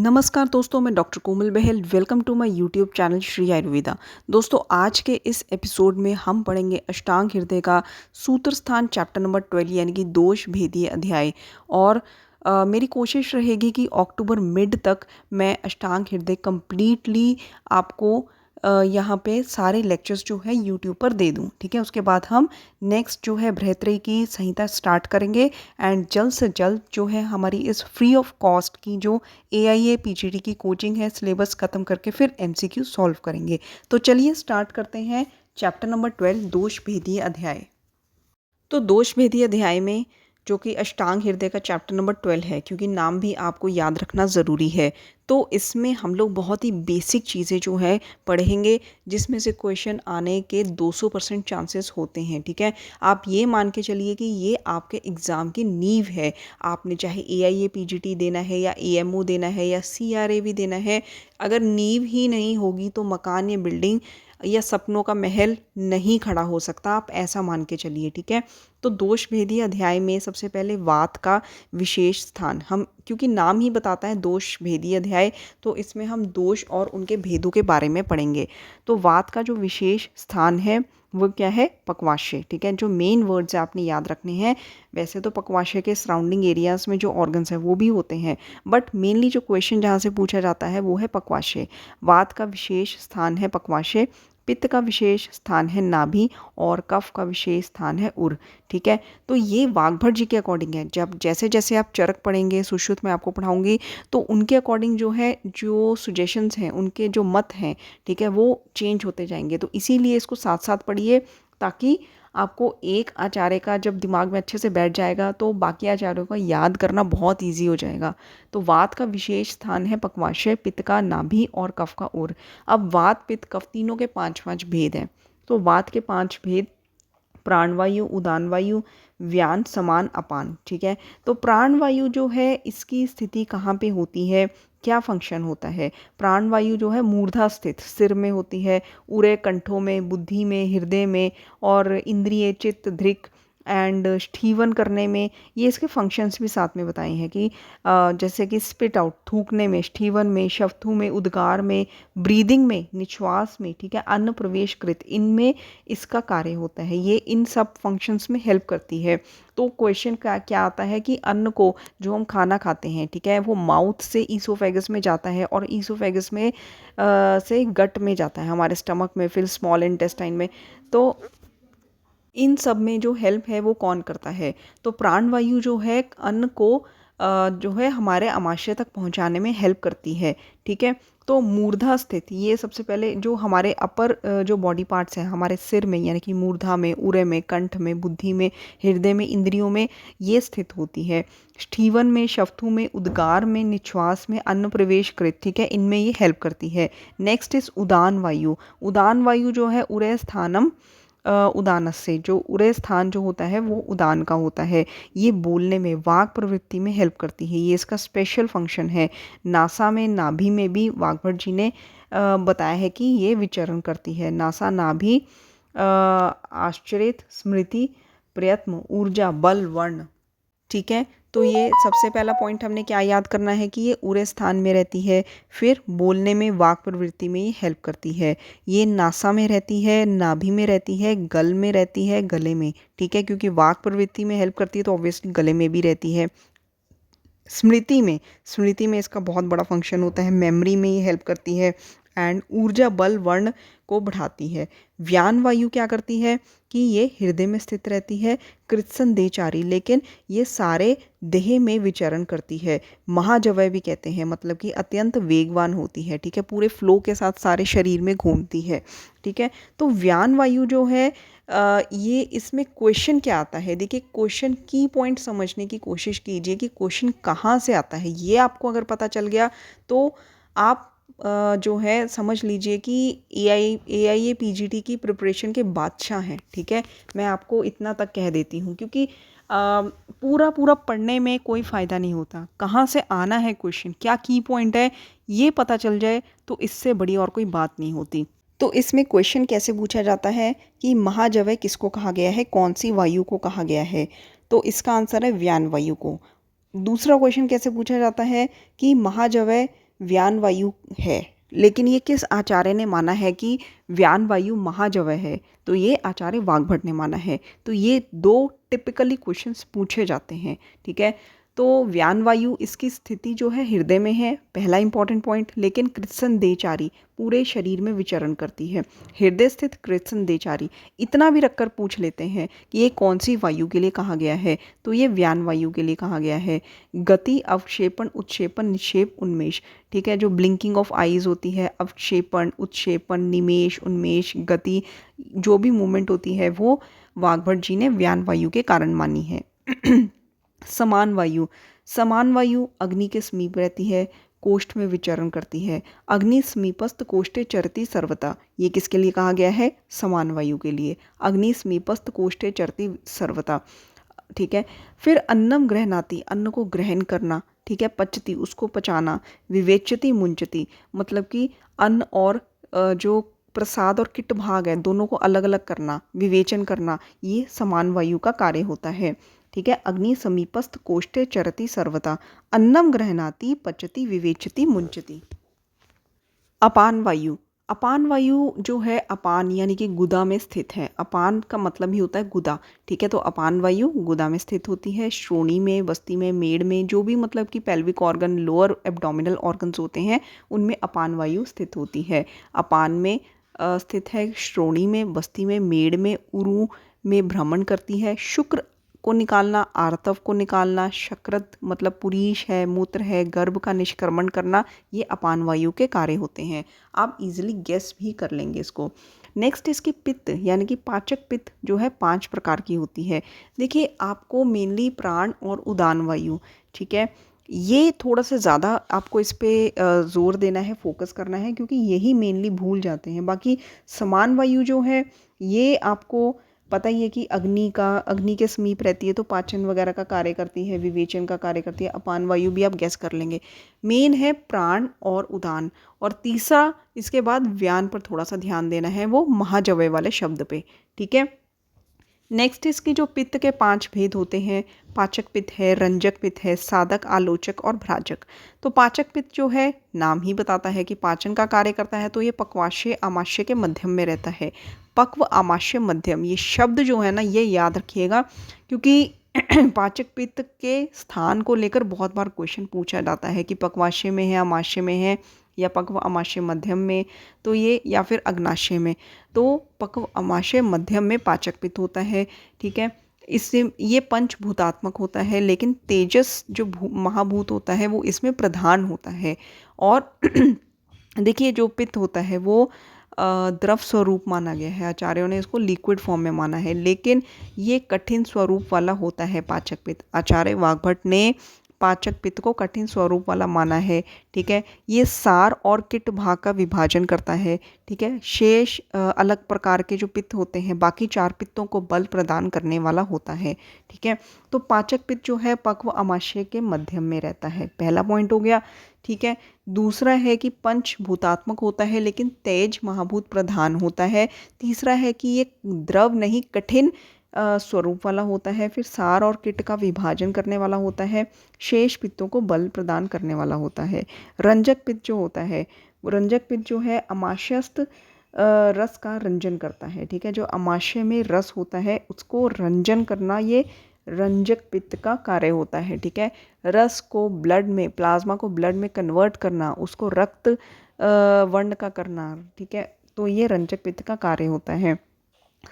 नमस्कार दोस्तों, मैं doctor Komal Bahl. Welcome to my YouTube channel Shri Ayurveda. दोस्तों, आज के इस एपिसोड में हम पढ़ेंगे अष्टांग हृदय का सूत्र स्थान चैप्टर नंबर 12 यानी कि दोष भेदीय अध्याय। और मेरी कोशिश रहेगी कि अक्टूबर मिड तक मैं अष्टांग हृदय कंप्लीटली आपको यहाँ पे सारे लेक्चर्स जो है यूट्यूब पर दे दूँ। ठीक है, उसके बाद हम नेक्स्ट जो है बृहत्त्रयी की संहिता स्टार्ट करेंगे एंड जल्द से जल्द जो है हमारी इस फ्री ऑफ कॉस्ट की जो AIA PGT की कोचिंग है सिलेबस ख़त्म करके फिर MCQ सॉल्व करेंगे। तो चलिए स्टार्ट करते हैं चैप्टर नंबर 12 दोष भेदीय अध्याय। तो दोष भेदीय अध्याय में जो कि अष्टांग हृदय का चैप्टर नंबर 12 है, क्योंकि नाम भी आपको याद रखना ज़रूरी है। तो इसमें हम लोग बहुत ही बेसिक चीज़ें जो है पढ़ेंगे, जिसमें से क्वेश्चन आने के 200% चांसेस होते हैं। ठीक है, आप ये मान के चलिए कि ये आपके एग्ज़ाम की नींव है। आपने चाहे AIA PGT देना है या AMO देना है या CRA भी देना है, अगर नींव ही नहीं होगी तो मकान या बिल्डिंग या सपनों का महल नहीं खड़ा हो सकता। आप ऐसा मान के चलिए। ठीक है, तो दोष भेदीय अध्याय में सबसे पहले वात का विशेष स्थान, हम क्योंकि नाम ही बताता है दोष भेदीय अध्याय, तो इसमें हम दोष और उनके भेदों के बारे में पढ़ेंगे। तो वात का जो विशेष स्थान है वो क्या है? पक्वाशय। ठीक है, जो मेन वर्ड्स आपने याद रखने हैं। वैसे तो पक्वाशय के सराउंडिंग एरियाज में जो ऑर्गन्स हैं वो भी होते हैं, बट मेनली जो क्वेश्चन जहाँ से पूछा जाता है वो है पक्वाशय। वात का विशेष स्थान है पक्वाशय, पित्त का विशेष स्थान है नाभि और कफ का विशेष स्थान है उर। ठीक है, तो ये वाग्भट जी के अकॉर्डिंग है। जब जैसे जैसे आप चरक पढ़ेंगे, सुश्रुत में आपको पढ़ाऊंगी, तो उनके अकॉर्डिंग जो है जो सुजेशंस हैं, उनके जो मत हैं, ठीक है, वो चेंज होते जाएंगे। तो इसीलिए इसको साथ साथ पढ़िए, ताकि आपको एक आचार्य का जब दिमाग में अच्छे से बैठ जाएगा तो बाकी आचार्यों का याद करना बहुत ईजी हो जाएगा। तो वात का विशेष स्थान है पक्वाशय, पित्त का नाभि और कफ का उर। अब वात पित्त कफ तीनों के 5 भेद हैं। तो वात के 5 भेद: प्राणवायु, उदानवायु, व्यान, समान, अपान। ठीक है, तो प्राणवायु जो है इसकी स्थिति कहाँ पे होती है, क्या फंक्शन होता है? प्राणवायु जो है मूर्धा स्थित सिर में होती है, उरे कंठों में, बुद्धि में, हृदय में, और इंद्रिय चित्त धृक एंड स्टीवन करने में। ये इसके फंक्शंस भी साथ में बताए हैं कि जैसे कि स्पिट आउट थूकने में, स्टीवन में, शवथु में, उद्गार में, ब्रीदिंग में, निश्वास में, ठीक है, अन्न प्रवेश कृत, इनमें इसका कार्य होता है। ये इन सब फंक्शंस में हेल्प करती है। तो क्वेश्चन का क्या आता है कि अन्न को, जो हम खाना खाते हैं, ठीक है, वो माउथ से ईसोफेगस में जाता है और ईसोफेगस में से गट में जाता है, हमारे स्टमक में, फिर स्मॉल इंटेस्टाइन में। तो इन सब में जो हेल्प है वो कौन करता है? तो प्राणवायु जो है अन्न को जो है हमारे आमाशय तक पहुंचाने में हेल्प करती है। ठीक है, तो मूर्धा स्थित, ये सबसे पहले जो हमारे अपर जो बॉडी पार्ट्स हैं हमारे सिर में, यानी कि मूर्धा में, उरे में, कंठ में, बुद्धि में, हृदय में, इंद्रियों में ये स्थित होती है। स्टीवन में, शवथु में, उद्गार में, निश्वास में, अन्न प्रवेश कृत, ठीक है, इनमें ये हेल्प करती है। नेक्स्ट इज उदान वायु। उदान वायु जो है उरे स्थानम उदानस से, जो उरे स्थान जो होता है वो उदान का होता है। ये बोलने में, वाक प्रवृत्ति में हेल्प करती है, ये इसका स्पेशल फंक्शन है। नासा में, नाभि में भी वाग्भट जी ने बताया है कि ये विचरण करती है। नासा, नाभि, आश्चर्य, स्मृति, प्रयत्न, ऊर्जा, बल, वर्ण। ठीक है, तो ये सबसे पहला पॉइंट हमने क्या याद करना है कि ये उरे स्थान में रहती है। फिर बोलने में, वाक प्रवृत्ति में ये हेल्प करती है। ये नासा में रहती है, नाभि में रहती है, गल में रहती है, गले में। ठीक है, क्योंकि वाक प्रवृत्ति में हेल्प करती है तो ऑब्वियसली गले में भी रहती है। स्मृति में इसका बहुत बड़ा फंक्शन होता है, मेमोरी में ये हेल्प करती है। एंड ऊर्जा, बल, वर्ण को बढ़ाती है। व्यान वायु क्या करती है कि ये हृदय में स्थित रहती है, कृत्सन देहचारी, लेकिन ये सारे देह में विचरण करती है। महाजवय भी कहते हैं, मतलब कि अत्यंत वेगवान होती है। ठीक है, पूरे फ्लो के साथ सारे शरीर में घूमती है। ठीक है, तो व्यान वायु जो है ये इसमें क्वेश्चन क्या आता है? देखिए, क्वेश्चन की पॉइंट समझने की कोशिश कीजिए कि क्वेश्चन कहाँ से आता है। ये आपको अगर पता चल गया तो आप जो है समझ लीजिए कि AIA PGT की प्रिपरेशन के बादशाह हैं। ठीक है, मैं आपको इतना तक कह देती हूँ, क्योंकि पूरा पूरा पढ़ने में कोई फ़ायदा नहीं होता। कहाँ से आना है क्वेश्चन, क्या की पॉइंट है, ये पता चल जाए तो इससे बड़ी और कोई बात नहीं होती। तो इसमें क्वेश्चन कैसे पूछा जाता है कि महाजवय किसको कहा गया है, कौन सी वायु को कहा गया है? तो इसका आंसर है व्यान वायु को। दूसरा क्वेश्चन कैसे पूछा जाता है कि महाजवय व्यान वायु है। लेकिन ये किस आचार्य ने माना है कि व्यान वायु महाजवय है? तो ये आचार्य वाग्भट ने माना है। तो ये दो टिपिकली क्वेश्चंस पूछे जाते हैं, ठीक है। तो व्यान वायु इसकी स्थिति जो है हृदय में है, पहला इंपॉर्टेंट पॉइंट। लेकिन कृत्सन देचारी पूरे शरीर में विचरण करती है। हृदय स्थित कृत्सन देचारी, इतना भी रखकर पूछ लेते हैं कि ये कौन सी वायु के लिए कहा गया है? तो ये व्यान वायु के लिए कहा गया है। गति, अवक्षेपण, उत्क्षेपण, निक्षेप, उन्मेष, ठीक है। जो ब्लिंकिंग ऑफ आईज होती है, अवक्षेपण, उत्क्षेपण, निमेष, उन्मेष, गति, जो भी मूवमेंट होती है वो वाग्भट जी ने व्यान वायु के कारण मानी है। समान वायु, समान वायु अग्नि के समीप रहती है, कोष्ठ में विचरण करती है। अग्नि समीपस्थ कोष्ठे चरती सर्वथा, ये किसके लिए कहा गया है? समान वायु के लिए। अग्नि समीपस्थ कोष्ठे चरती सर्वथा, ठीक है। फिर अन्नम ग्रहणाति, अन्न को ग्रहण करना, ठीक है। पचती, उसको पचाना। विवेचती मुंचती, मतलब कि अन्न और जो प्रसाद और किट भाग है दोनों को अलग अलग करना, विवेचन करना, ये समान वायु का कार्य होता है, ठीक है। अग्नि समीपस्थ कोष्ठे चरती सर्वथा, अन्नम ग्रहणाति, पचती, विवेचती, मुंचती। अपान वायु, अपान वायु जो है, अपान यानी कि गुदा में स्थित है। अपान का मतलब ही होता है गुदा, ठीक है। तो अपान वायु गुदा में स्थित होती है, श्रोणी में, बस्ती में, मेड़ में, जो भी मतलब कि pelvic organ, lower abdominal organs होते हैं उनमें अपान वायु स्थित होती है। अपान में स्थित है, श्रोणी में, बस्ती में, मेड़ में, उरु में भ्रमण करती है। शुक्र को निकालना, आर्तव को निकालना, शक्रत मतलब पुरीश है, मूत्र है, गर्भ का निष्क्रमण करना, ये अपान वायु के कार्य होते हैं। आप इजीली गेस भी कर लेंगे इसको। नेक्स्ट इसकी पित्त यानी कि पाचक पित्त जो है 5 प्रकार की होती है। देखिए आपको मेनली प्राण और उदान वायु, ठीक है, ये थोड़ा सा ज़्यादा आपको इस पर ज़ोर देना है, फोकस करना है, क्योंकि यही मेनली भूल जाते हैं। बाकी समान वायु जो है ये आपको पता ही है कि अग्नि के समीप रहती है तो पाचन वगैरह का कार्य करती है, विवेचन का कार्य करती है। अपान वायु भी आप गैस कर लेंगे। मेन है प्राण और उदान, और तीसरा इसके बाद व्यान पर थोड़ा सा ध्यान देना है, वो महाजवय वाले शब्द पे, ठीक है। नेक्स्ट इसकी जो पित्त के 5 भेद होते हैं, पाचक पित्त है, रंजक पित्त है, साधक, आलोचक और भ्राजक। तो पाचक पित्त जो है नाम ही बताता है कि पाचन का कार्य करता है, तो ये पक्वाशय आमाशय के मध्यम में रहता है। पक्व, आमाशय, मध्यम, ये शब्द जो है ना ये याद रखिएगा, क्योंकि पाचक पित्त के स्थान को लेकर बहुत बार क्वेश्चन पूछा जाता है कि पक्वाशय में है, आमाशय में है, या पक्व, आमाशय, मध्यम में, तो ये, या फिर अग्नाशय में। तो पक्व, आमाशय, मध्यम में पाचक पित्त होता है, ठीक है। इससे ये पंचभूतात्मक होता है, लेकिन तेजस जो महाभूत होता है वो इसमें प्रधान होता है। और देखिए जो पित्त होता है वो द्रव स्वरूप माना गया है, आचार्यों ने इसको लिक्विड फॉर्म में माना है, लेकिन ये कठिन स्वरूप वाला होता है पाचक पित्त। आचार्य वाग्भट ने पाचक पित्त को कठिन स्वरूप वाला माना है, ठीक है। ये सार और किट भाग का विभाजन करता है, ठीक है। शेष अलग प्रकार के जो पित्त होते हैं बाकी 4 पित्तों को बल प्रदान करने वाला होता है, ठीक है। तो पाचक पित्त जो है पक्व, आमाशय के मध्यम में रहता है, पहला पॉइंट हो गया, ठीक है। दूसरा है कि पंचभूतात्मक होता है लेकिन तेज महाभूत प्रधान होता है। तीसरा है कि ये द्रव नहीं कठिन स्वरूप वाला होता है। फिर सार और किट का विभाजन करने वाला होता है। शेष पित्तों को बल प्रदान करने वाला होता है। रंजक पित्त जो होता है, रंजक पित्त जो है अमाशयस्थ रस का रंजन करता है, ठीक है। जो अमाशय में रस होता है उसको रंजन करना, ये रंजक पित्त का कार्य होता है, ठीक है। रस को ब्लड में, प्लाज्मा को ब्लड में कन्वर्ट करना, उसको रक्त वर्ण का करना, ठीक है। तो ये रंजक पित्त का कार्य होता है।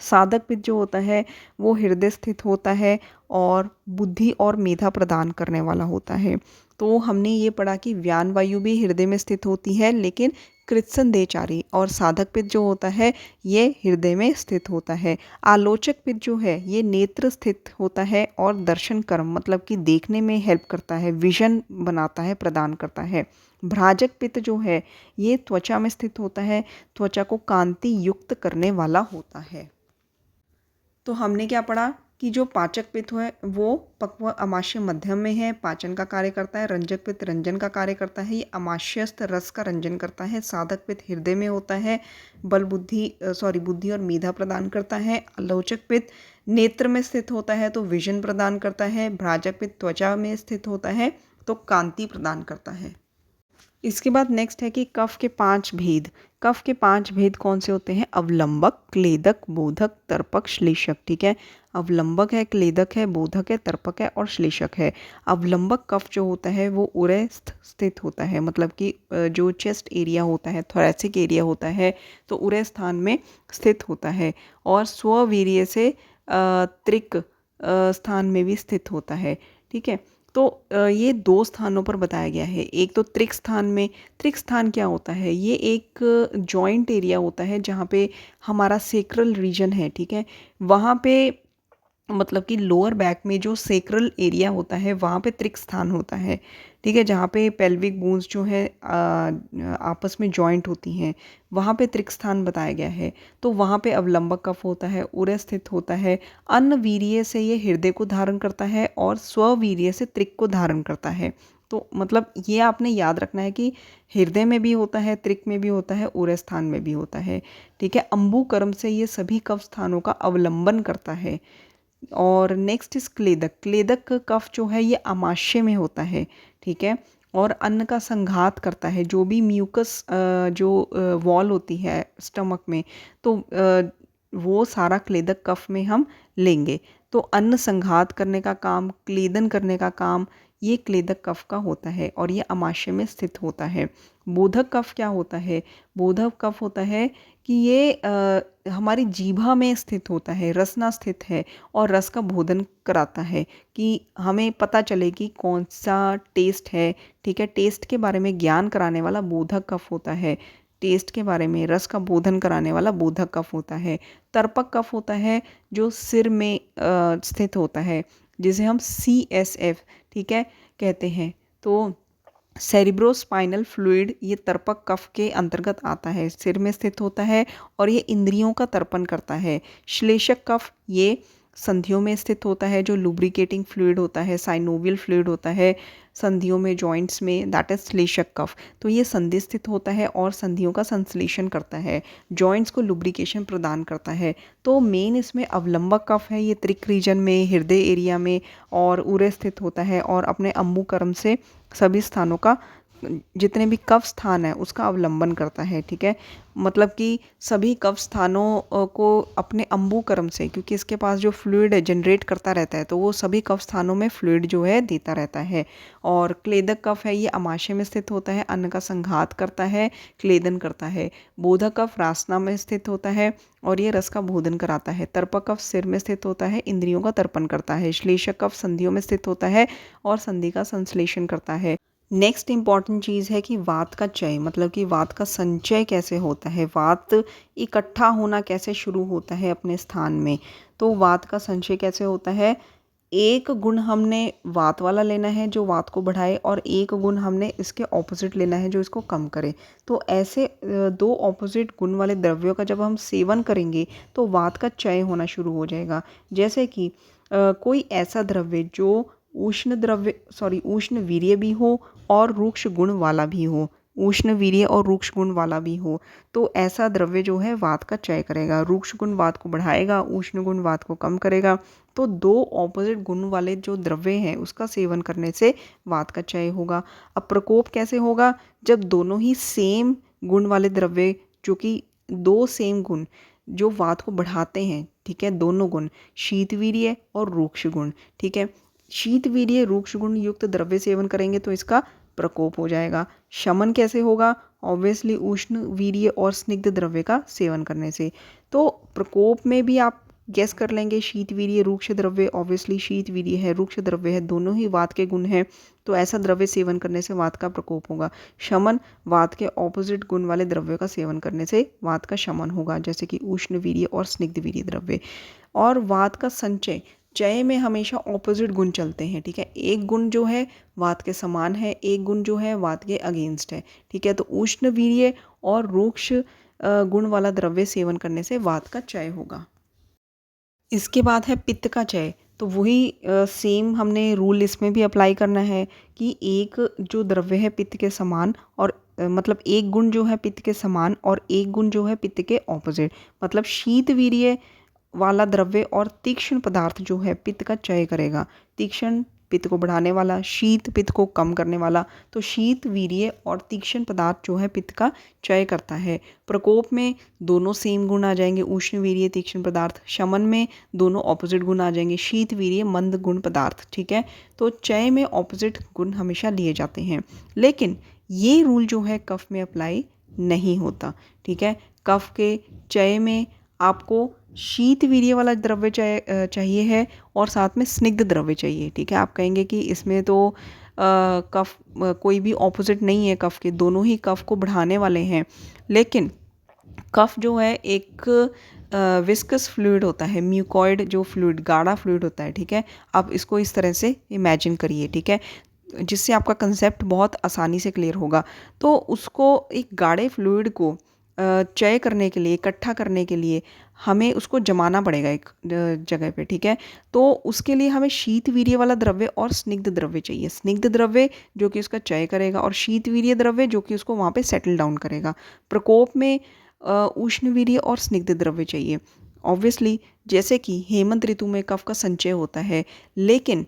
साधक पित्त जो होता है वो हृदय स्थित होता है और बुद्धि और मेधा प्रदान करने वाला होता है। तो हमने ये पढ़ा कि व्यान वायु भी हृदय में स्थित होती है, लेकिन कृत्सन देचारी और साधक पित्त जो होता है ये हृदय में स्थित होता है। आलोचक पित्त जो है ये नेत्र स्थित होता है और दर्शन कर्म मतलब कि देखने में हेल्प करता है, विजन बनाता है, प्रदान करता है। भ्राजक पित्त जो है ये त्वचा में स्थित होता है, त्वचा को कांति युक्त करने वाला होता है। तो हमने क्या पढ़ा कि जो पाचक पित्त है वो पक्व, आमाशय, मध्यम में है, पाचन का कार्य करता है। रंजक पित्त रंजन का कार्य करता है, ये अमाशयस्थ रस का रंजन करता है। साधक पित्त हृदय में होता है, बुद्धि और मेधा प्रदान करता है। आलोचक पित्त नेत्र में स्थित होता है तो विजन प्रदान करता है। भ्राजक पित्त त्वचा में स्थित होता है तो कांति प्रदान करता है। इसके बाद नेक्स्ट है कि कफ के 5 भेद। कफ के 5 भेद कौन से होते हैं? अवलंबक, क्लेदक, बोधक, तर्पक, श्लेषक। ठीक है, अवलंबक है, क्लेदक है, बोधक है, तर्पक है और श्लेषक है। अवलंबक कफ जो होता है वो उरस्थ स्थित होता है, मतलब कि जो चेस्ट एरिया होता है, थोरैसिक एरिया होता है, तो उरय स्थान में स्थित होता है। और स्ववीर्य से त्रिक स्थान में भी स्थित होता है। ठीक है, तो ये 2 स्थानों पर बताया गया है। एक तो त्रिक स्थान में। त्रिक स्थान क्या होता है? ये एक जॉइंट एरिया होता है जहाँ पे हमारा सेक्रल रीजन है, ठीक है? वहाँ पे मतलब कि लोअर बैक में जो सेक्रल एरिया होता है वहाँ पे त्रिक स्थान होता है, ठीक है? जहाँ पे पेल्विक बोन्स जो है आपस में जॉइंट होती हैं, वहाँ पे त्रिक स्थान बताया गया है। तो वहाँ पे अवलंबक कफ होता है, उरय स्थित होता है। अन्नवीर्य से ये हृदय को धारण करता है और स्ववीर्य से त्रिक को धारण करता है। तो मतलब ये आपने याद रखना है कि हृदय में भी होता है, त्रिक में भी होता है, उरय स्थान में भी होता है। ठीक है, अंबुकर्म से ये सभी कफ स्थानों का अवलंबन करता है। और नेक्स्ट इज क्लेदक। क्लेदक कफ जो है ये आमाशय में होता है, ठीक है? और अन्न का संघात करता है, जो भी म्यूकस जो वॉल होती है स्टमक में, तो वो सारा क्लेदक कफ में हम लेंगे। तो अन्न संघात करने का काम, क्लेदन करने का काम ये क्लेदक कफ का होता है और ये आमाशय में स्थित होता है। बोधक कफ क्या होता है? बोधक कफ होता है कि ये हमारी जीभा में स्थित होता है, रसना स्थित है और रस का बोधन कराता है कि हमें पता चले कि कौन सा टेस्ट है। ठीक है, टेस्ट के बारे में ज्ञान कराने वाला बोधक कफ होता है। टेस्ट के बारे में रस का बोधन कराने वाला बोधक कफ होता है। तर्पक कफ होता है जो सिर में स्थित होता है, जिसे हम CSF, ठीक है, कहते हैं। तो सेरिब्रोस्पाइनल फ्लूइड ये तर्पक कफ के अंतर्गत आता है, सिर में स्थित होता है और ये इंद्रियों का तर्पण करता है। श्लेषक कफ ये संधियों में स्थित होता है, जो लुब्रिकेटिंग फ्लूइड होता है, साइनोवियल फ्लूइड होता है संधियों में, जॉइंट्स में, दैट इज श्लेषक कफ। तो ये संधि स्थित होता है और संधियों का संश्लेषण करता है, जॉइंट्स को लुब्रिकेशन प्रदान करता है। तो मेन इसमें अवलंबक कफ है, ये त्रिक रीजन में, हृदय एरिया में और उरय स्थित होता है और अपने अंबुकर्म से सभी स्थानों का, जितने भी कफ स्थान है उसका अवलंबन करता है। ठीक है, मतलब कि सभी कफ स्थानों को अपने अंबुकर्म से, क्योंकि इसके पास जो फ्लूइड जनरेट करता रहता है, तो वो सभी कफ स्थानों में फ्लूइड जो है देता रहता है। और क्लेदक कफ है, ये आमाशय में स्थित होता है, अन्न का संघात करता है, क्लेदन करता है। बोधक कफ रासना में स्थित होता है और ये रस का बोधन कराता है। तर्पक कफ सिर में स्थित होता है, इंद्रियों का तर्पण करता है। श्लेषक कफ संधियों में स्थित होता है और संधि का संश्लेषण करता है। नेक्स्ट इंपॉर्टेंट चीज़ है कि वात का चय, मतलब कि वात का संचय कैसे होता है, वात इकट्ठा होना कैसे शुरू होता है अपने स्थान में। तो वात का संचय कैसे होता है? एक गुण हमने वात वाला लेना है जो वात को बढ़ाए, और एक गुण हमने इसके ऑपोजिट लेना है जो इसको कम करे। तो ऐसे दो ऑपोजिट गुण वाले द्रव्यों का जब हम सेवन करेंगे तो वात का चय होना शुरू हो जाएगा। जैसे कि कोई ऐसा द्रव्य जो उष्ण वीर्य भी हो और रूक्ष गुण वाला भी हो, उष्ण वीर्य और रूक्ष गुण वाला भी हो, तो ऐसा द्रव्य जो है वात का चय करेगा। रूक्ष गुण वात को बढ़ाएगा, उष्ण गुण वात को कम करेगा। तो दो ऑपोजिट गुण वाले जो द्रव्य हैं उसका सेवन करने से वात का चय होगा। अब प्रकोप कैसे होगा? जब दोनों ही सेम गुण वाले द्रव्य, जो कि दो सेम गुण जो वात को बढ़ाते हैं, ठीक है, दोनों गुण शीतवीर्य और रूक्ष गुण, ठीक है, शीतवीर्य रूक्ष गुण युक्त द्रव्य सेवन करेंगे तो इसका प्रकोप हो जाएगा। शमन कैसे होगा? ऑब्वियसली उष्ण वीर्य और स्निग्ध द्रव्य का सेवन करने से। तो प्रकोप में भी आप गेस कर लेंगे, शीत वीर्य रूक्ष द्रव्य, ऑब्वियसली शीत वीर्य है, रूक्ष द्रव्य है, दोनों ही वात के गुण हैं, तो ऐसा द्रव्य सेवन करने से वात का प्रकोप होगा। शमन, वात के ऑपोजिट गुण वाले द्रव्यों का सेवन करने से वात का शमन होगा, जैसे कि उष्ण वीर्य और स्निग्ध वीर्य द्रव्य। और वात का संचय, चय में हमेशा ऑपोजिट गुण चलते हैं, ठीक है, एक गुण जो है वात के समान है, एक गुण जो है वात के अगेंस्ट है, ठीक है। तो उष्ण वीर्य और रूक्ष गुण वाला द्रव्य सेवन करने से वात का चय होगा। इसके बाद है पित्त का चय। तो वही सेम हमने रूल इसमें भी अप्लाई करना है कि एक जो द्रव्य है पित्त के समान, और मतलब एक गुण जो है पित्त के समान और एक गुण जो है पित्त के ऑपोजिट, मतलब शीत वीर्य वाला द्रव्य और तीक्ष्ण पदार्थ जो है पित्त का चय करेगा। तीक्ष्ण पित्त को बढ़ाने वाला, शीत पित्त को कम करने वाला। तो शीत वीर्य और तीक्ष्ण पदार्थ जो है पित्त का क्षय करता है। प्रकोप में दोनों सेम गुण आ जाएंगे, उष्ण वीर्य तीक्ष्ण पदार्थ। शमन में दोनों ऑपोजिट गुण आ जाएंगे, शीत वीर्य मंद गुण पदार्थ। ठीक है, तो क्षय में ऑपोजिट गुण हमेशा लिए जाते हैं, लेकिन ये रूल जो है कफ में अप्लाई नहीं होता। ठीक है, कफ के क्षय में आपको शीत वीर्य वाला द्रव्य चाहिए है और साथ में स्निग्ध द्रव्य चाहिए। ठीक है, आप कहेंगे कि इसमें तो कफ कोई भी ऑपोजिट नहीं है, कफ के दोनों ही कफ को बढ़ाने वाले हैं। लेकिन कफ जो है एक विस्कस फ्लूइड होता है, म्यूकॉइड जो फ्लूइड, गाढ़ा फ्लूइड होता है। ठीक है, आप इसको इस तरह से इमेजिन करिए। ठीक है, जिससे आपका कंसेप्ट बहुत आसानी से क्लियर होगा। तो उसको एक गाढ़े फ्लूइड को क्षय करने के लिए, इकट्ठा करने के लिए हमें उसको जमाना पड़ेगा एक जगह पे। ठीक है, तो उसके लिए हमें शीत वीर्य वाला द्रव्य और स्निग्ध द्रव्य चाहिए। स्निग्ध द्रव्य जो कि उसका क्षय करेगा और शीत वीर्य द्रव्य जो कि उसको वहाँ पे सेटल डाउन करेगा। प्रकोप में उष्ण वीर्य और स्निग्ध द्रव्य चाहिए। ऑब्वियसली जैसे कि हेमंत ऋतु में कफ का संचय होता है, लेकिन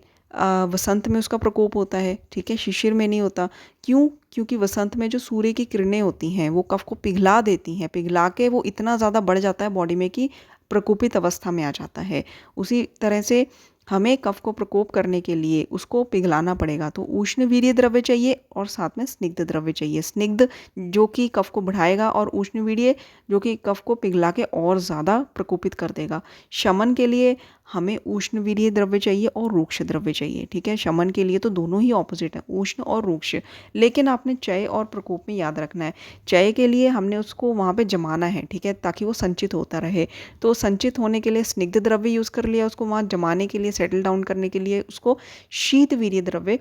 वसंत में उसका प्रकोप होता है। ठीक है, शिशिर में नहीं होता। क्यों? क्योंकि वसंत में जो सूर्य की किरणें होती हैं वो कफ को पिघला देती हैं, पिघला के वो इतना ज़्यादा बढ़ जाता है बॉडी में कि प्रकोपित अवस्था में आ जाता है। उसी तरह से हमें कफ को प्रकोप करने के लिए उसको पिघलाना पड़ेगा, तो उष्ण वीर्य द्रव्य चाहिए और साथ में स्निग्ध द्रव्य चाहिए। स्निग्ध जो कि कफ को बढ़ाएगा और उष्ण वीर्य जो कि कफ को पिघला के और ज़्यादा प्रकोपित कर देगा। शमन के लिए हमें उष्ण वीर्य द्रव्य चाहिए और रूक्ष द्रव्य चाहिए। ठीक है, शमन के लिए तो दोनों ही ऑपोजिट है, उष्ण और रूक्ष। लेकिन आपने क्षय और प्रकोप में याद रखना है, क्षय के लिए हमने उसको वहाँ पे जमाना है। ठीक है, ताकि वो संचित होता रहे। तो संचित होने के लिए स्निग्ध द्रव्य यूज़ कर लिया, उसको वहाँ जमाने के लिए, सेटल डाउन करने के लिए उसको शीत वीर्य द्रव्य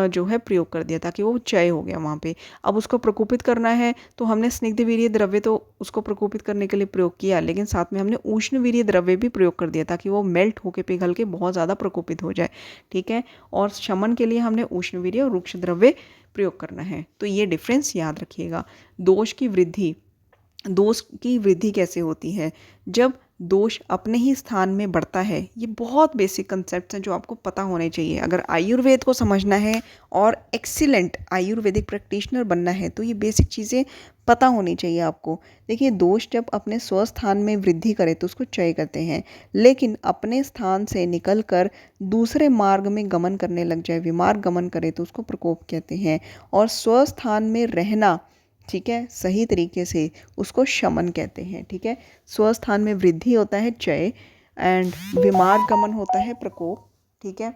जो है प्रयोग कर दिया, ताकि वो क्षय हो गया वहाँ पे। अब उसको प्रकोपित करना है तो हमने स्निग्ध वीर्य द्रव्य तो उसको प्रकोपित करने के लिए प्रयोग किया, लेकिन साथ में हमने उष्ण वीर्य द्रव्य भी प्रयोग कर दिया ताकि वो मेल्ट होके पिघल के बहुत ज़्यादा प्रकोपित हो जाए। ठीक है, और शमन के लिए हमने उष्ण वीर्य और रूक्ष द्रव्य प्रयोग करना है। तो ये डिफरेंस याद रखिएगा। दोष की वृद्धि कैसे होती है? जब दोष अपने ही स्थान में बढ़ता है। ये बहुत बेसिक कंसेप्ट्स हैं जो आपको पता होने चाहिए। अगर आयुर्वेद को समझना है और एक्सीलेंट आयुर्वेदिक प्रैक्टिशनर बनना है तो ये बेसिक चीज़ें पता होनी चाहिए आपको। देखिए, दोष जब अपने स्वस्थान में वृद्धि करे तो उसको क्षय करते हैं, लेकिन अपने स्थान से निकल कर दूसरे मार्ग में गमन करने लग जाए, विमार्ग गमन करे तो उसको प्रकोप कहते हैं। और स्वस्थान में रहना, ठीक है, सही तरीके से, उसको शमन कहते हैं। ठीक है, स्वस्थान में वृद्धि होता है क्षय एंड विमार्ग गमन होता है प्रकोप। ठीक है,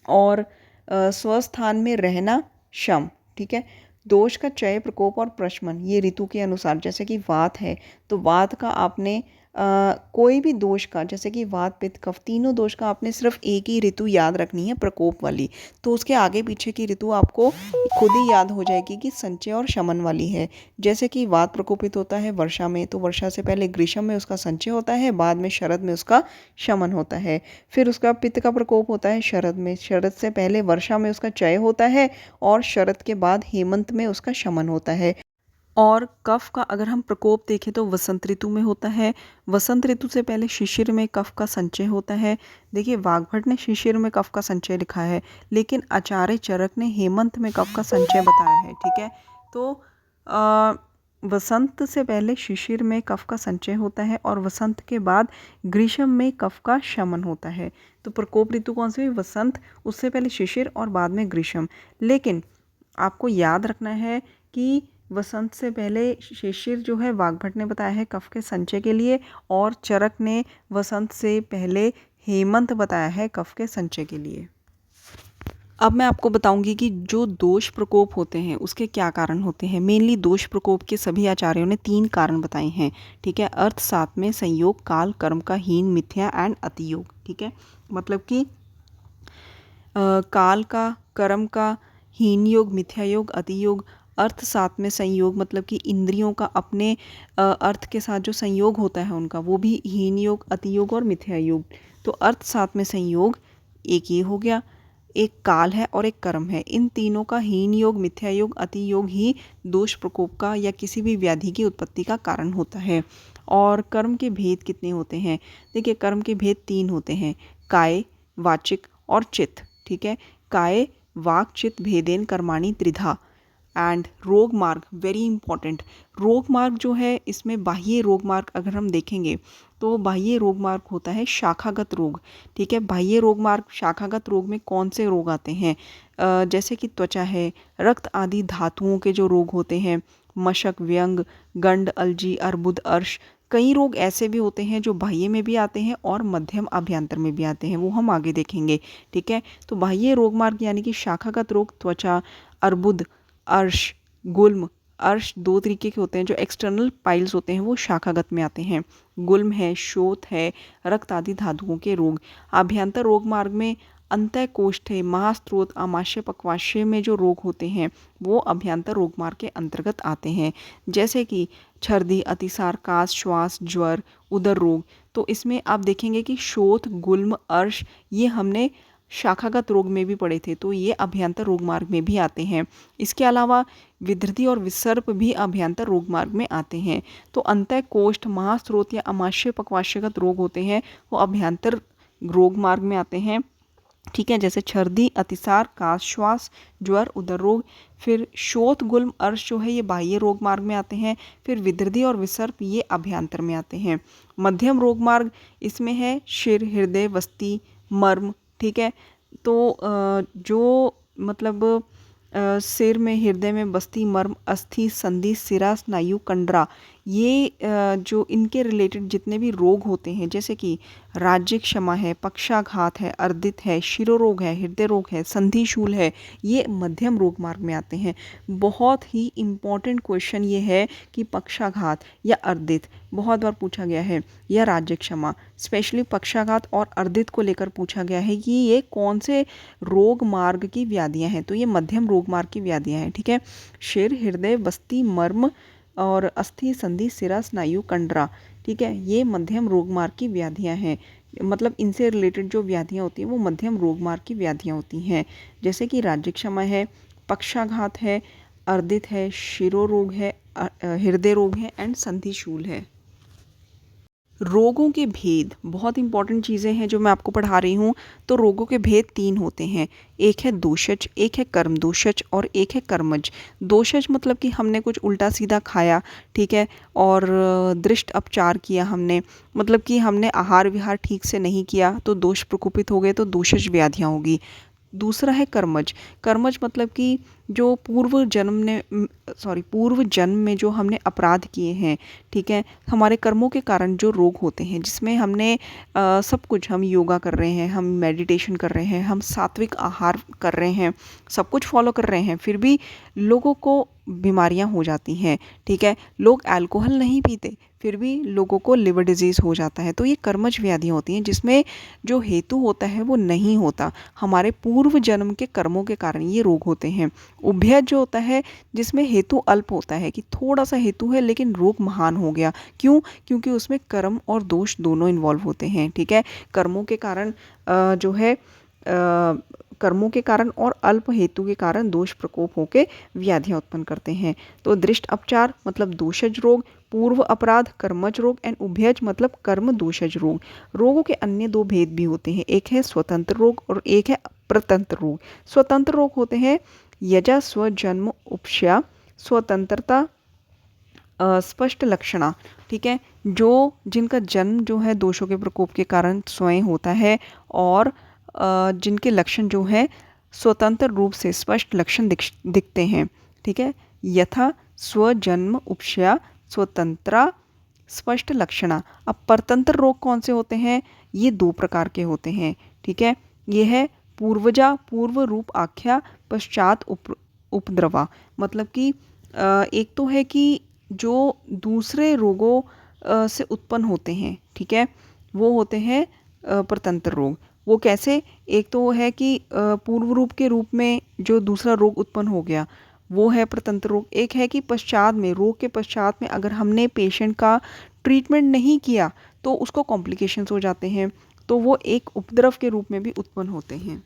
और स्वस्थान में रहना शम। ठीक है, दोष का क्षय, प्रकोप और प्रशमन ये ऋतु के अनुसार, जैसे कि वात है तो वात का आपने कोई भी दोष का, जैसे कि वात पित्त कफ, तीनों दोष का आपने सिर्फ एक ही ऋतु याद रखनी है, प्रकोप वाली। तो उसके आगे पीछे की ऋतु आपको खुद ही याद हो जाएगी कि संचय और शमन वाली है। जैसे कि वात प्रकोपित होता है वर्षा में, तो वर्षा से पहले ग्रीष्म में उसका संचय होता है, बाद में शरद में उसका शमन होता है। फिर उसका पित्त का प्रकोप होता है शरद में, शरद से पहले वर्षा में उसका क्षय होता है और शरद के बाद हेमंत में उसका शमन होता है। और कफ का अगर हम प्रकोप देखें तो वसंत ऋतु में होता है। वसंत ऋतु से पहले शिशिर में कफ का संचय होता है। देखिए, वाग्भट ने शिशिर में कफ का संचय लिखा है, लेकिन आचार्य चरक ने हेमंत में कफ का संचय बताया है। ठीक है, तो वसंत से पहले शिशिर में कफ का संचय होता है और वसंत के बाद ग्रीष्म में कफ का शमन होता है। तो प्रकोप ऋतु कौन सी हुई? वसंत, उससे पहले शिशिर और बाद में ग्रीष्म। लेकिन आपको याद रखना है कि वसंत से पहले शिशिर जो है वाग्भट ने बताया है कफ के संचय के लिए, और चरक ने वसंत से पहले हेमंत बताया है कफ के संचय के लिए। अब मैं आपको बताऊंगी कि जो दोष प्रकोप होते हैं उसके क्या कारण होते हैं। मेनली दोष प्रकोप के सभी आचार्यों ने 3 कारण बताए हैं। ठीक है, अर्थ, साथ में संयोग, काल, कर्म का हीन, मिथ्या एंड अतियोग। ठीक है, मतलब कि काल का, कर्म का, हीन योग, मिथ्या योग, अतियोग। अर्थ साथ में संयोग, मतलब कि इंद्रियों का अपने अर्थ के साथ जो संयोग होता है उनका, वो भी हीन योग, अतियोग और मिथ्या योग। तो अर्थ साथ में संयोग एक ये हो गया, एक काल है और एक कर्म है। इन तीनों का हीन योग, मिथ्या योग, अति योग ही दोष प्रकोप का या किसी भी व्याधि की उत्पत्ति का कारण होता है। और कर्म के भेद कितने होते हैं? देखिए, कर्म के भेद 3 होते हैं, काय, वाचिक और चित्त। ठीक है। काय वाक चित भेदेन कर्माणि त्रिधा। एंड रोग मार्ग वेरी इंपॉर्टेंट। रोग मार्ग जो है इसमें बाह्य रोग मार्ग अगर हम देखेंगे तो बाह्य रोग मार्ग होता है शाखागत रोग, ठीक है। बाह्य रोग मार्ग शाखागत रोग में कौन से रोग आते हैं, जैसे कि त्वचा है, रक्त आदि धातुओं के जो रोग होते हैं, मशक, व्यंग, गंड, अलजी, अर्बुद, अर्श। कई रोग ऐसे भी होते हैं जो बाह्य में भी आते हैं और मध्यम अभ्यंतर में भी आते हैं, वो हम आगे देखेंगे, ठीक है। तो बाह्य रोग मार्ग यानी कि शाखागत रोग त्वचा, अर्बुद, अर्श, गुल्म। अर्श दो तरीके के होते हैं, जो एक्सटर्नल पाइल्स होते हैं वो शाखागत में आते हैं। गुल्म है, शोथ है, रक्त आदि धातुओं के रोग। आभ्यंतर रोग मार्ग में अंतः कोष्ठ है, महास्त्रोत, आमाशय, पक्वाशय में जो रोग होते हैं वो अभ्यंतर रोग मार्ग के अंतर्गत आते हैं, जैसे कि छर्दी, अतिसार, कास, श्वास, ज्वर, उदर रोग। तो इसमें आप देखेंगे कि शोथ, गुल्म, अर्श ये हमने शाखागत रोग में भी पढ़े थे, तो ये अभ्यंतर रोग मार्ग में भी आते हैं। इसके अलावा विधृति और विसर्प भी अभ्यंतर रोग मार्ग में आते हैं। तो अंतः कोष्ठ, महास्रोत या अमाशय पक्वाशयगत रोग होते हैं वो अभ्यंतर रोग मार्ग में आते हैं, ठीक है। जैसे छर्दी, अतिसार, कास, श्वास, ज्वर, उदर रोग। फिर शोथ, गुल्म, अर्श जो है ये बाह्य रोग मार्ग में आते हैं। फिर विधृति और विसर्प ये अभ्यंतर में आते हैं। मध्यम रोग मार्ग इसमें है शिर, हृदय, वस्ती, मर्म, ठीक है। तो जो मतलब सिर में, हृदय में, बस्ती, मर्म, अस्थि, संधि, सिरा, स्नायु, कंडरा, ये जो इनके रिलेटेड जितने भी रोग होते हैं, जैसे कि राज्य क्षमा है, पक्षाघात है, अर्दित है, शिरोरोग है, हृदय रोग है, संधिशूल है, ये मध्यम रोग मार्ग में आते हैं। बहुत ही इम्पॉर्टेंट क्वेश्चन ये है कि पक्षाघात या अर्दित बहुत बार पूछा गया है, या राज्य क्षमा, स्पेशली पक्षाघात और अर्दित को लेकर पूछा गया है कि ये कौन से रोग मार्ग की व्याधियां हैं, तो ये मध्यम रोग मार्ग की व्याधियां हैं, ठीक है। शिर, हृदय, बस्ती, मर्म और अस्थि, संधि, सिरा, स्नायु, कंडरा, ठीक है, ये मध्यम रोग मार्ग की व्याधियां हैं। मतलब इनसे रिलेटेड जो व्याधियां होती हैं वो मध्यम रोग मार्ग की व्याधियां होती हैं, जैसे कि राज्य क्षमा है, पक्षाघात है, अर्दित है, शिरोरोग है, हृदय रोग है एंड संधिशूल है। रोगों के भेद बहुत इंपॉर्टेंट चीज़ें हैं जो मैं आपको पढ़ा रही हूँ। तो रोगों के भेद 3 होते हैं, एक है दोषज, एक है कर्म दोषज और एक है कर्मज। दोषज मतलब कि हमने कुछ उल्टा सीधा खाया, ठीक है, और दृष्ट अपचार किया हमने, मतलब कि हमने आहार विहार ठीक से नहीं किया तो दोष प्रकोपित हो गए, तो दोषज व्याधियाँ होगी। दूसरा है कर्मज। कर्मज मतलब कि जो पूर्व जन्म में जो हमने अपराध किए हैं, ठीक है, हमारे कर्मों के कारण जो रोग होते हैं, जिसमें हमने सब कुछ, हम योगा कर रहे हैं, हम मेडिटेशन कर रहे हैं, हम सात्विक आहार कर रहे हैं, सब कुछ फॉलो कर रहे हैं, फिर भी लोगों को बीमारियां हो जाती हैं, ठीक है। लोग अल्कोहल नहीं पीते फिर भी लोगों को लिवर डिजीज़ हो जाता है, तो ये कर्मज व्याधियाँ होती हैं जिसमें जो हेतु होता है वो नहीं होता, हमारे पूर्व जन्म के कर्मों के कारण ये रोग होते हैं। उभयज जो होता है जिसमें हेतु अल्प होता है, कि थोड़ा सा हेतु है लेकिन रोग महान हो गया, क्यों? क्योंकि उसमें कर्म और दोष दोनों इन्वॉल्व होते हैं, ठीक है। कर्मों के कारण जो है कर्मों के कारण और अल्प हेतु के कारण दोष प्रकोप होकर व्याधियां उत्पन्न करते हैं। तो दृष्ट अपचार मतलब दोषज रोग, पूर्व अपराध कर्मज रोग एंड उभयज मतलब कर्म दोषज रोग। रोगों के अन्य 2 भेद भी होते हैं, एक है स्वतंत्र रोग और एक है प्रतंत्र रोग। स्वतंत्र रोग होते हैं यजा स्वजन्म उपशया, स्वतंत्रता, स्पष्ट लक्षणा, ठीक है, जो जिनका जन्म जो है दोषों के प्रकोप के कारण स्वयं होता है और जिनके लक्षण जो है स्वतंत्र रूप से स्पष्ट लक्षण दिखते हैं, ठीक है। यथा स्वजन्म उपशया, स्वतंत्रा, स्पष्ट लक्षणा। अब परतंत्र रोग कौन से होते हैं? ये 2 प्रकार के होते हैं, ठीक है। ये है पूर्वजा पूर्व रूप आख्या, पश्चात उपद्रवा। मतलब कि एक तो है कि जो दूसरे रोगों से उत्पन्न होते हैं, ठीक है, वो होते हैं परतंत्र रोग। वो कैसे? एक तो है कि पूर्व रूप के रूप में जो दूसरा रोग उत्पन्न हो गया वो है प्रतंत्र रोग। एक है कि पश्चात में, रोग के पश्चात में अगर हमने पेशेंट का ट्रीटमेंट नहीं किया तो उसको कॉम्प्लिकेशंस हो जाते हैं, तो वो एक उपद्रव के रूप में भी उत्पन्न होते हैं।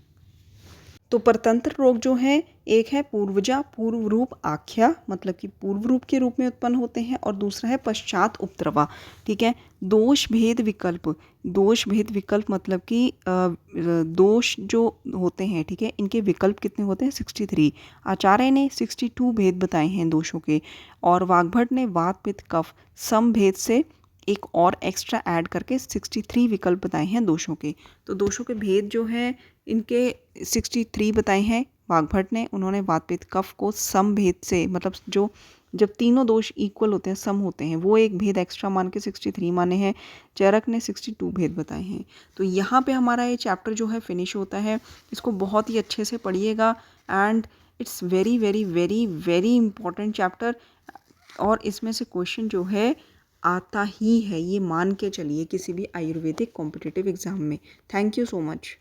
तो परतंत्र रोग जो है, एक है पूर्वजा पूर्व रूप आख्या, मतलब कि पूर्व रूप के रूप में उत्पन्न होते हैं, और दूसरा है पश्चात उपद्रवा। ठीक है। दोष भेद विकल्प, दोष भेद विकल्प मतलब कि दोष जो होते हैं, ठीक है, इनके विकल्प कितने होते हैं? 63। आचार्य ने 62 भेद बताए हैं दोषों के, और वाग्भट ने वात पित्त कफ सम भेद से एक और एक्स्ट्रा ऐड करके 63 विकल्प बताए हैं दोषों के। तो दोषों के भेद जो है इनके 63 बताए हैं वाग्भट ने। उन्होंने वात पित्त कफ को सम भेद से, मतलब जो जब तीनों दोष इक्वल होते हैं, सम होते हैं, वो एक भेद एक्स्ट्रा मान के 63 माने हैं। चरक ने 62 भेद बताए हैं। तो यहाँ पे हमारा ये चैप्टर जो है फिनिश होता है। इसको बहुत ही अच्छे से पढ़िएगा, and it's very very very very important chapter. और इसमें से क्वेश्चन जो है आता ही है, ये मान के चलिए, किसी भी आयुर्वेदिक कॉम्पिटिटिव एग्जाम में। Thank you so much.